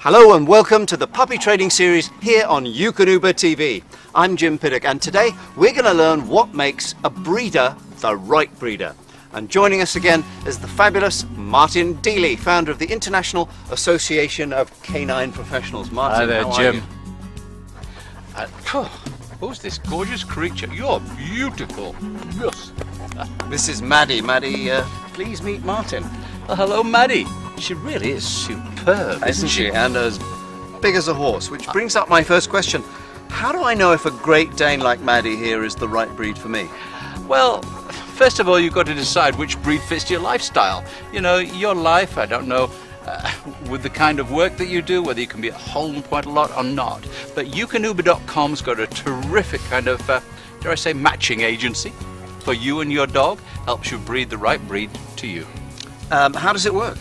Hello and welcome to the puppy trading series here on Eukanuba TV. I'm Jim Piddock and today we're going to learn what makes a breeder the right breeder. And joining us again is the fabulous Martin Deely, founder of the International Association of Canine Professionals. Martin, hi there, how Jim. Are you? Who's this gorgeous creature? You're beautiful. Yes. This is Maddie. Maddie, please meet Martin. Well, hello, Maddie. She really is superb, Isn't she? And as big as a horse, which brings up my first question. How do I know if a Great Dane like Maddie here is the right breed for me? Well, first of all, you've got to decide which breed fits your lifestyle. You know, your life, I don't know, with the kind of work that you do, whether you can be at home quite a lot or not. But Eukanuba.com's got a terrific kind of, dare I say, matching agency for you and your dog. Helps you breed the right breed to you. How does it work?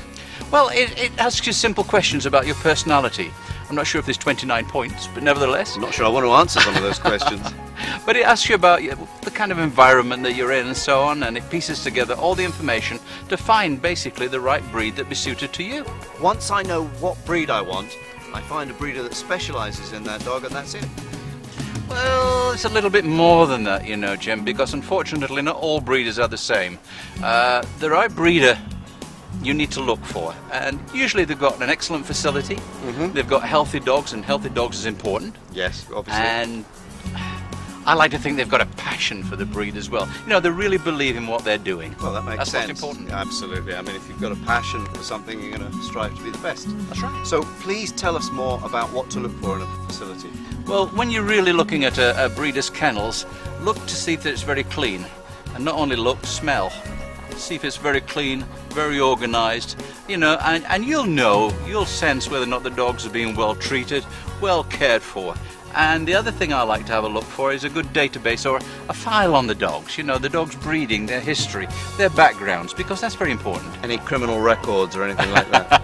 Well, it asks you simple questions about your personality. I'm not sure if there's 29 points, but nevertheless. I'm not sure I want to answer some of those questions. But it asks you about the kind of environment that you're in and so on, and it pieces together all the information to find basically the right breed that be suited to you. Once I know what breed I want, I find a breeder that specialises in that dog and that's it. Well, it's a little bit more than that, you know, Jim, because unfortunately not all breeders are the same. The right breeder you need to look for, and usually they've got an excellent facility, they've got healthy dogs, and healthy dogs is important. Yes, obviously. And I like to think they've got a passion for the breed as well. You know, they really believe in what they're doing. Well, that makes sense. That's what's important. Absolutely. I mean, if you've got a passion for something, you're going to strive to be the best. That's right. So please tell us more about what to look for in a facility. Well, when you're really looking at a breeder's kennels, look to see that it's very clean. And not only look, smell. See if it's very clean, very organized, you know, and you'll sense whether or not the dogs are being well treated, well cared for. And the other thing I like to have a look for is a good database or a file on the dogs, you know, the dog's breeding, their history, their backgrounds, because that's very important. Any criminal records or anything like that?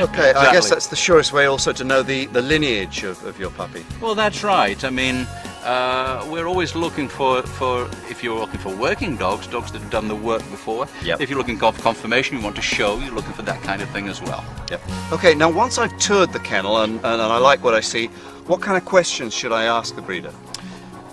Okay, Exactly. I guess that's the surest way also to know the lineage of your puppy. Well, that's right. I mean, we're always looking for, if you're looking for working dogs that have done the work before. Yep. If you're looking for confirmation, you want to show, you're looking for that kind of thing as well. Yep. Okay, now once I've toured the kennel and I like what I see, what kind of questions should I ask the breeder?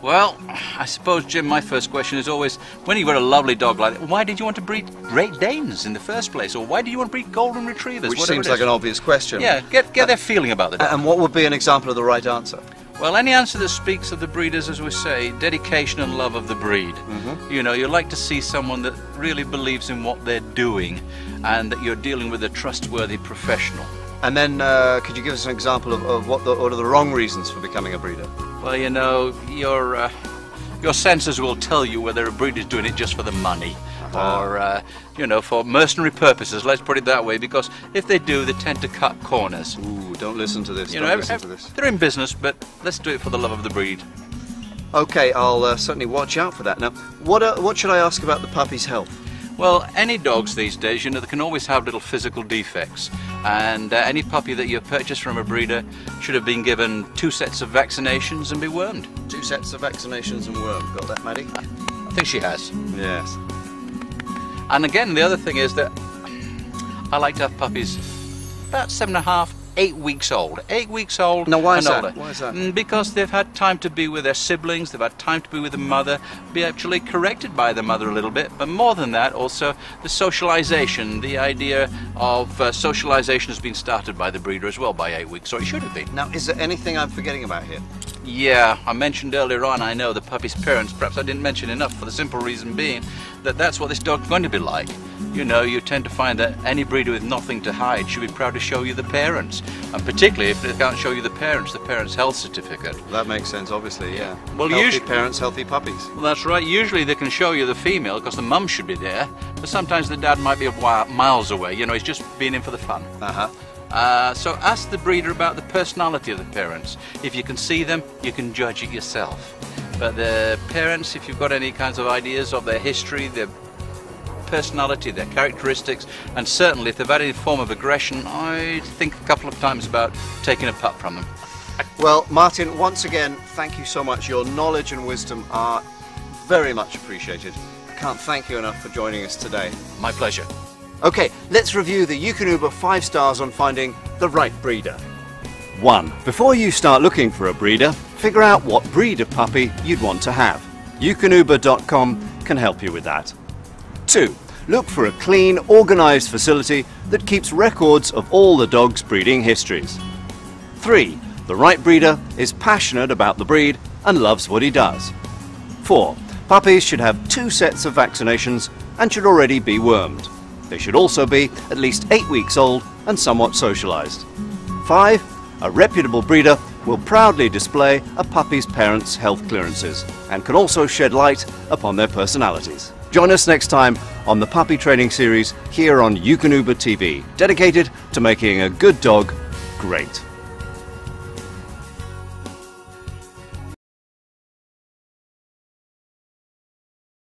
Well, I suppose, Jim, my first question is always, when you've got a lovely dog like that, why did you want to breed Great Danes in the first place? Or why do you want to breed Golden Retrievers? Which seems like an obvious question. Yeah, get their feeling about the dog. And what would be an example of the right answer? Well, any answer that speaks of the breeders, as we say, dedication and love of the breed. You know, you like to see someone that really believes in what they're doing and that you're dealing with a trustworthy professional. And then, could you give us an example of what are the wrong reasons for becoming a breeder? Well, you know, your senses will tell you whether a breeder's doing it just for the money or, you know, for mercenary purposes, let's put it that way, because if they do, they tend to cut corners. Ooh, don't listen to this, Listen to this. They're in business, but let's do it for the love of the breed. Okay, I'll certainly watch out for that. Now, what should I ask about the puppy's health? Well, any dogs these days, you know, they can always have little physical defects. And any puppy that you purchase from a breeder should have been given 2 sets of vaccinations and be wormed. 2 sets of vaccinations and wormed. Got that, Maddie? I think she has. Yes. And again, the other thing is that I like to have puppies about 7.5, 8 weeks old. 8 weeks old. Now, why is and that? older. Why is that? Because they've had time to be with their siblings, they've had time to be with the mother, be actually corrected by the mother a little bit, but more than that, also the socialization, the idea of socialization has been started by the breeder as well by 8 weeks, or it should have been. Now, is there anything I'm forgetting about here? Yeah, I mentioned earlier on, I know, the puppy's parents. Perhaps I didn't mention enough, for the simple reason being that that's what this dog's going to be like. You know, you tend to find that any breeder with nothing to hide should be proud to show you the parents. And particularly if they can't show you the parents health certificate. That makes sense, obviously, yeah. Well, healthy parents, healthy puppies. Well, that's right. Usually they can show you the female because the mum should be there, but sometimes the dad might be miles away. You know, he's just been in for the fun. So ask the breeder about the personality of the parents. If you can see them, you can judge it yourself. But the parents, if you've got any kinds of ideas of their history, their personality, their characteristics, and certainly if they've had any form of aggression, I'd think a couple of times about taking a pup from them. Well, Martin, once again, thank you so much. Your knowledge and wisdom are very much appreciated. I can't thank you enough for joining us today. My pleasure. Okay, let's review the Eukanuba 5 stars on finding the right breeder. 1. Before you start looking for a breeder, figure out what breed of puppy you'd want to have. Eukanuba.com can help you with that. 2. Look for a clean, organised facility that keeps records of all the dog's breeding histories. 3. The right breeder is passionate about the breed and loves what he does. 4. Puppies should have 2 sets of vaccinations and should already be wormed. They should also be at least 8 weeks old and somewhat socialised. 5. A reputable breeder will proudly display a puppy's parents' health clearances and can also shed light upon their personalities. Join us next time on the Puppy Training Series here on Eukanuba TV, dedicated to making a good dog great.